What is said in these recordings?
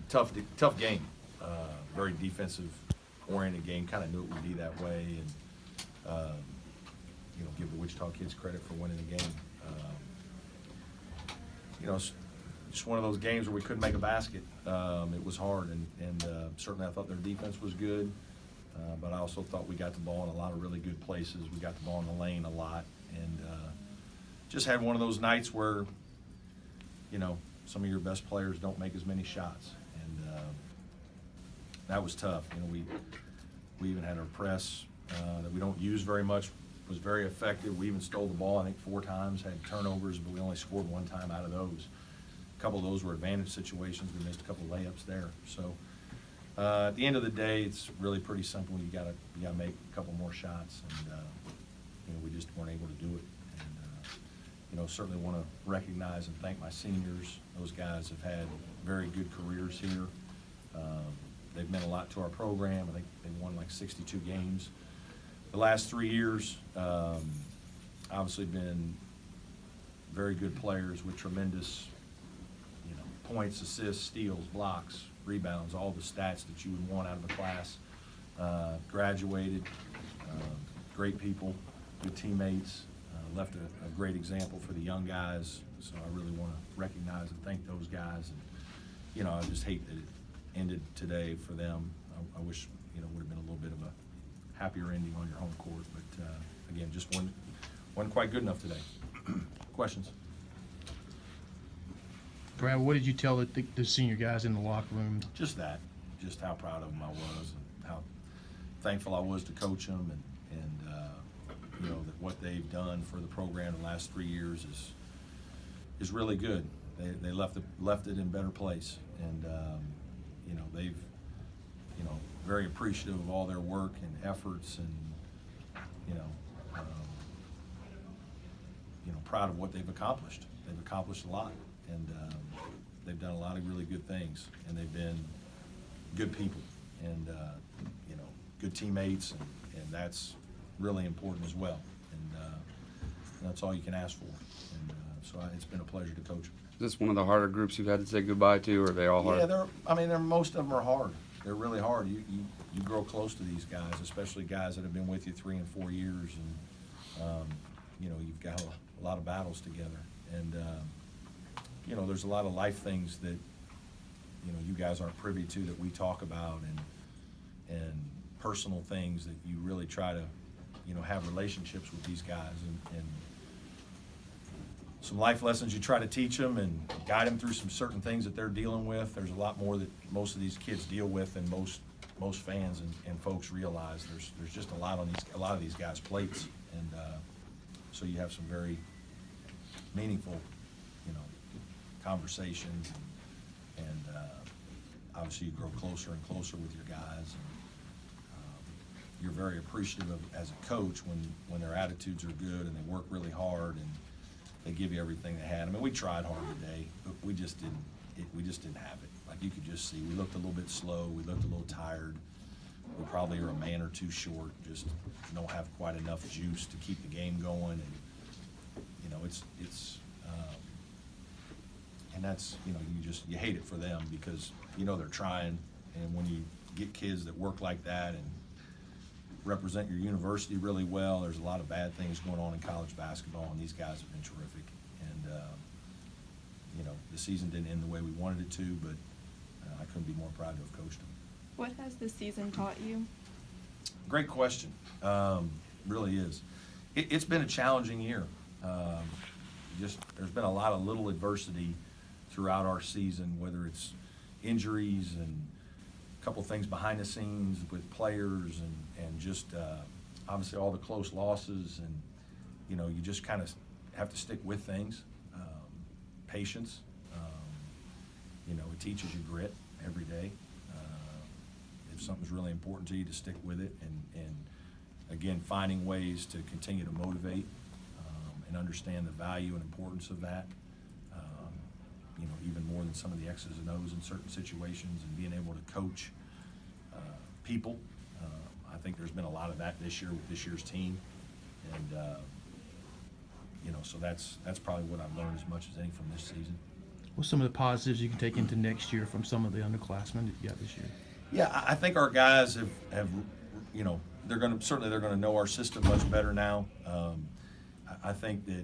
tough game. Very defensive-oriented game. Kind of knew it would be that way, and give the Wichita kids credit for winning the game. It's just one of those games where we couldn't make a basket. It was hard, and certainly I thought their defense was good, but I also thought we got the ball in a lot of really good places. We got the ball in the lane a lot, and just had one of those nights where, some of your best players don't make as many shots, and that was tough. We even had our press that we don't use very much, was very effective. We even stole the ball, I think, 4 times, had turnovers, but we only scored 1 time out of those. A couple of those were advantage situations. We missed a couple of layups there. So at the end of the day, it's really pretty simple. You gotta make a couple more shots, and we just weren't able to do it. And certainly want to recognize and thank my seniors. Those guys have had very good careers here. They've meant a lot to our program. I think they've won like 62 games. The last 3 years, obviously been very good players with tremendous, points, assists, steals, blocks, rebounds, all the stats that you would want out of a class. Graduated, great people, good teammates, left a great example for the young guys. So I really want to recognize and thank those guys. And, I just hate that it ended today for them. I wish, would have been a little bit of a happier ending on your home court. But, again, just wasn't quite good enough today. Questions? Brad, what did you tell the senior guys in the locker room? Just how proud of them I was, and how thankful I was to coach them, and that what they've done for the program the last 3 years is really good. They left it in better place, and they've very appreciative of all their work and efforts, and proud of what they've accomplished. They've accomplished a lot, and they've done a lot of really good things, and they've been good people, and good teammates, and that's really important as well. And that's all you can ask for. And so it's been a pleasure to coach them. Is this one of the harder groups you've had to say goodbye to, or are they all hard? Yeah, most of them are hard. They're really hard. You grow close to these guys, especially guys that have been with you 3 and 4 years, and you've got a lot of battles together, and there's a lot of life things that you guys aren't privy to that we talk about, and personal things that you really try to have relationships with these guys, and some life lessons you try to teach them and guide them through some certain things that they're dealing with. There's a lot more that most of these kids deal with than most fans and folks realize. There's just a lot of these guys' plates, and so you have some very meaningful conversations, and obviously you grow closer and closer with your guys, and you're very appreciative of, as a coach, when their attitudes are good and they work really hard and they give you everything they had. I mean, we tried hard today, but we just didn't have it. Like, you could just see, we looked a little bit slow, we looked a little tired. We probably are a man or two short, just don't have quite enough juice to keep the game going, and and that's, you hate it for them, because they're trying, and when you get kids that work like that and represent your university really well, there's a lot of bad things going on in college basketball, and these guys have been terrific. And the season didn't end the way we wanted it to, but I couldn't be more proud to have coached them. What has the season taught you? Great question. Really is. It's been a challenging year. There's been a lot of little adversity throughout our season, whether it's injuries and a couple things behind the scenes with players, and just obviously all the close losses, and you just kind of have to stick with things. Patience. It teaches you grit every day. If something's really important to you, to stick with it, and again, finding ways to continue to motivate and understand the value and importance of that. Even more than some of the X's and O's in certain situations, and being able to coach people. I think there's been a lot of that this year with this year's team, and so that's probably what I've learned as much as any from this season. What's some of the positives you can take into next year from some of the underclassmen that you got this year? Yeah, I think our guys have you know, they're going to know our system much better now. I think that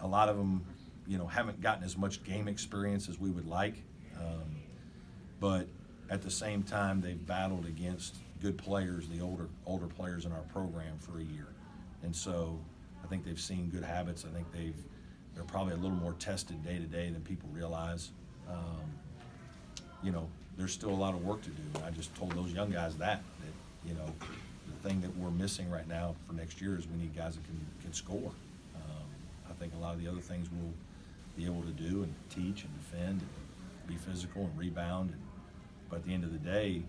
a lot of them, you know, haven't gotten as much game experience as we would like, but at the same time, they've battled against good players, the older players in our program for a year, and so I think they've seen good habits. I think they're probably a little more tested day to day than people realize. You know, there's still a lot of work to do. And I just told those young guys that you know, the thing that we're missing right now for next year is we need guys that can score. I think a lot of the other things we'll be able to do and teach and defend and be physical and rebound. But at the end of the day,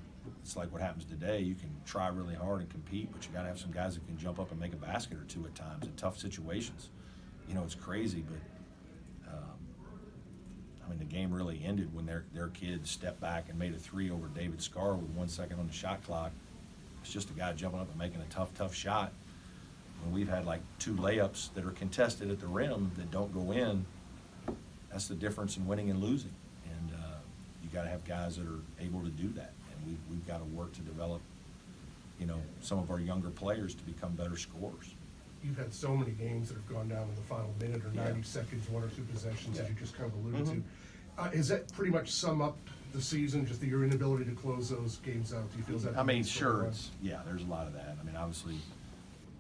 it's like what happens today. You can try really hard and compete, but you got to have some guys that can jump up and make a basket or two at times in tough situations. You know, it's crazy, but I mean, the game really ended when their kids stepped back and made a three over David Scarr with 1 second on the shot clock. It's just a guy jumping up and making a tough shot. When we've had like 2 layups that are contested at the rim that don't go in, that's the difference in winning and losing. And you got to have guys that are able to do that. And we've got to work to develop, you know, some of our younger players to become better scorers. You've had so many games that have gone down in the final minute or 90 seconds, 1 or 2 possessions, as you just kind of alluded to. Is that pretty much sum up the season, just your inability to close those games out? Do you feel that? I mean, sure, there's a lot of that. I mean, obviously,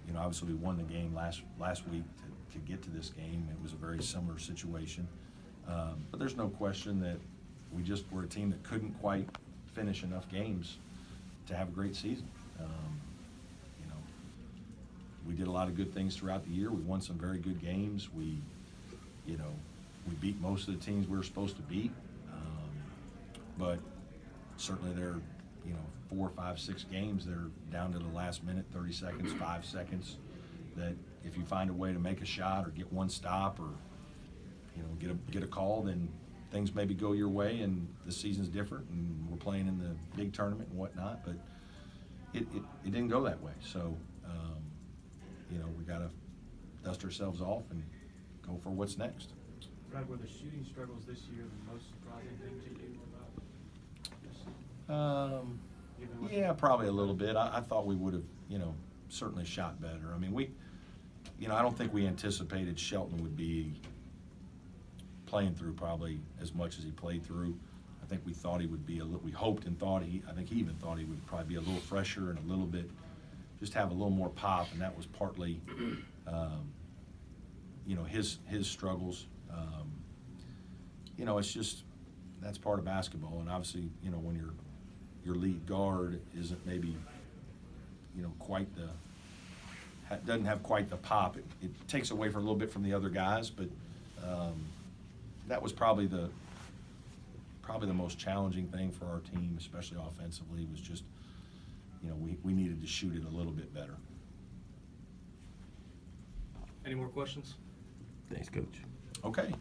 you know, we won the game last week to get to this game. It was a very similar situation. But there's no question that we're a team that couldn't quite finish enough games to have a great season. You know, we did a lot of good things throughout the year. We won some very good games. We beat most of the teams we were supposed to beat. But certainly there are, you know, 4, 5, 6 games that are down to the last minute, 30 seconds, 5 seconds, that if you find a way to make a shot or get one stop or, you know, get a call, then things maybe go your way and the season's different and we're playing in the big tournament and whatnot. But it didn't go that way. So, you know, we got to dust ourselves off and go for what's next. Brad, were the shooting struggles this year the most surprising thing to you about? Yeah, probably a little bit. I thought we would have, you know, certainly shot better. I mean, I don't think we anticipated Shelton would be playing through probably as much as he played through. I think we thought he would be we hoped and thought I think he even thought he would probably be a little fresher and a little bit, just have a little more pop, and that was partly, you know, his struggles. You know, it's just, that's part of basketball, and obviously, you know, when your lead guard isn't maybe, you know, doesn't have quite the pop, it takes away from a little bit from the other guys, but that was probably the most challenging thing for our team, especially offensively, was just, you know, we needed to shoot it a little bit better. Any more questions? Thanks, Coach. Okay,